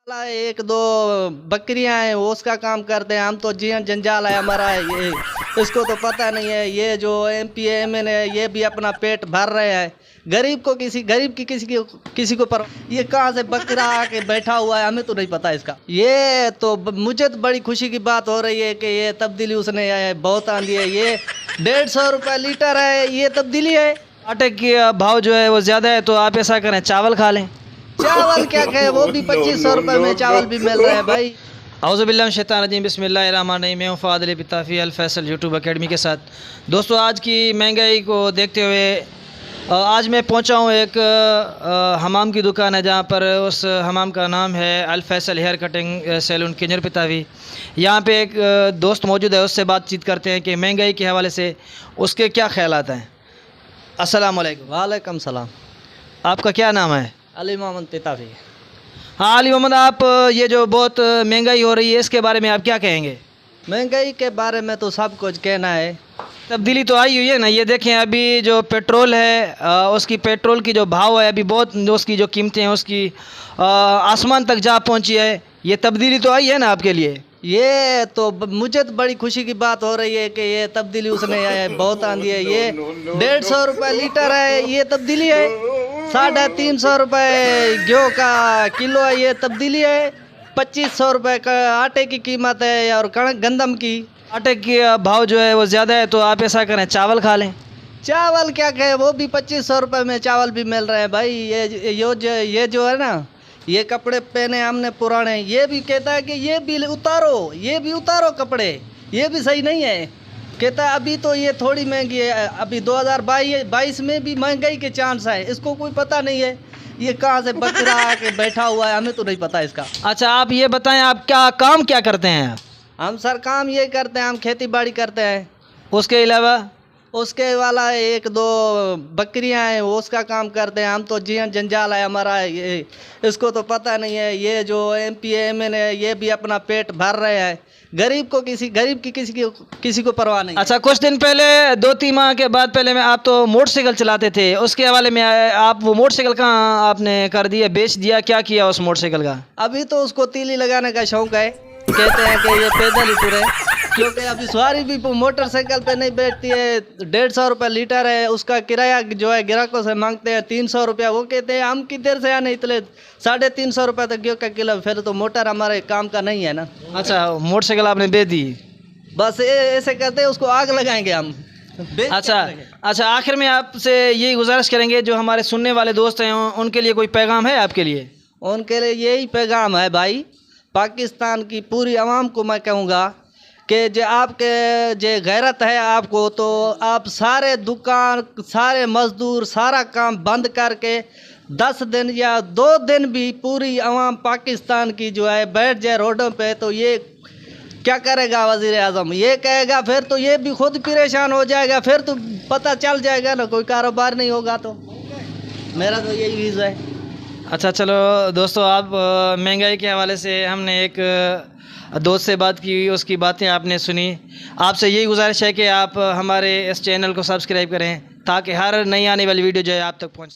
साला एक दो बकरियां हैं वो उसका काम करते हैं। हम तो जीवन जंजाल है हमारा ये, इसको तो पता नहीं है। ये जो MP MN है ये भी अपना पेट भर रहे हैं। गरीब की किसी को पर ये कहाँ से बकरा आके बैठा हुआ है हमें तो नहीं पता इसका। ये तो मुझे तो बड़ी खुशी की बात हो रही है कि ये तब्दीली उसने बहुत आंदी है। ये 150 रुपये लीटर है, ये तब्दीली है। आटे की भाव जो है वो ज़्यादा है तो आप ऐसा करें चावल खा लें। चावल क्या कहे, वो भी 2500 रुपये में चावल भी मिल रहे हैं भाई। औज़ुबिल्लाहिमिनश्शैतानिर्रजीम बिस्मिल्लाहिर्रहमानिर्रहीम। मैं हूं फ़ाद अली बिताफ़ी अल फैसल यूट्यूब अकेडमी के साथ। दोस्तों आज की महंगाई को देखते हुए आज मैं पहुंचा हूं एक हमाम की दुकान है जहां पर उस हमाम का नाम है अल फैसल हेयर कटिंग सैलून किन्नर पितावी। यहां पे एक दोस्त मौजूद है, उससे बातचीत करते हैं कि महंगाई के हवाले से उसके क्या ख्यालात हैं। अस्सलाम वालेकुम। वालेकुम सलाम। आपका क्या नाम है? अली मोहम्मद तिताफी। हाँ अली मोहम्मद, आप ये जो बहुत महंगाई हो रही है इसके बारे में आप क्या कहेंगे? महंगाई के बारे में तो सब कुछ कहना है। तब्दीली तो आई हुई है ना। ये देखें अभी जो पेट्रोल है उसकी पेट्रोल की जो भाव है अभी बहुत, उसकी जो कीमतें हैं उसकी आसमान तक जा पहुंची है। ये तब्दीली तो आई है ना आपके लिए? ये तो मुझे तो बड़ी खुशी की बात हो रही है कि ये तब्दीली उसने बहुत आंदी है। ये 150 रुपये लीटर है, ये तब्दीली है। 350 रुपये गेहूँ का किलो है, ये तब्दीली है। 2500 रुपये का आटे की कीमत है और कणक गंदम की। आटे की भाव जो है वो ज़्यादा है तो आप ऐसा करें चावल खा लें। चावल क्या कहे, वो भी 2500 रुपये में चावल भी मिल रहे हैं भाई। ये जो है ना, ये कपड़े पहने हमने पुराने, ये भी कहता है कि ये भी उतारो कपड़े, ये भी सही नहीं है। कहता है अभी तो ये थोड़ी महंगी है, अभी 2022 में भी महंगाई के चांस है। इसको कोई पता नहीं है, ये कहाँ से बकरा आके बैठा हुआ है हमें तो नहीं पता इसका। अच्छा आप ये बताएं, आप काम क्या करते हैं? हम सर काम ये करते हैं, हम खेती बाड़ी करते हैं। उसके अलावा उसके वाला एक दो बकरियां हैं वो उसका काम करते हैं। हम तो जीवन जंजाल है हमारा ये, इसको तो पता नहीं है। ये जो MP MN है ये भी अपना पेट भर रहे हैं। गरीब की किसी को परवाह नहीं। अच्छा कुछ दिन पहले 2-3 माह के बाद पहले में आप तो मोटरसाइकिल चलाते थे, उसके हवाले में आप वो मोटरसाइकिल कहाँ आपने कर दिया, बेच दिया, क्या किया उस मोटरसाइकिल का? अभी तो उसको तीली लगाने का शौक है। कहते हैं कि ये पैदल ही टुरे, क्योंकि अभी सवारी भी मोटरसाइकिल पे नहीं बैठती है। 150 रुपये लीटर है, उसका किराया जो है ग्राहकों से मांगते हैं 300 रुपया। वो कहते हैं हम किधर से आने इतने 350 रुपये तक गेहूँ का किलो, फिर तो मोटर हमारे काम का नहीं है ना। अच्छा मोटरसाइकिल आपने बेच दी? बस ऐसे करते हैं, उसको आग लगाएंगे हम। अच्छा आखिर में आपसे यही गुजारिश करेंगे, जो हमारे सुनने वाले दोस्त हैं उनके लिए कोई पैगाम है आपके लिए? उनके लिए यही पैगाम है भाई, पाकिस्तान की पूरी आवाम को मैं कहूँगा कि जो आपके जो गैरत है आपको, तो आप सारे दुकान, सारे मजदूर, सारा काम बंद करके 10 दिन या 2 दिन भी पूरी आवाम पाकिस्तान की जो है बैठ जाए रोडों पे, तो ये क्या करेगा वज़ीर आज़म? ये कहेगा फिर तो ये भी खुद परेशान हो जाएगा, फिर तो पता चल जाएगा ना कोई कारोबार नहीं होगा। तो मेरा तो यही व्यूज़ है। अच्छा चलो दोस्तों, आप महंगाई के हवाले से हमने एक दोस्त से बात की, उसकी बातें आपने सुनी। आपसे यही गुजारिश है कि आप हमारे इस चैनल को सब्सक्राइब करें ताकि हर नई आने वाली वीडियो जो है आप तक पहुँच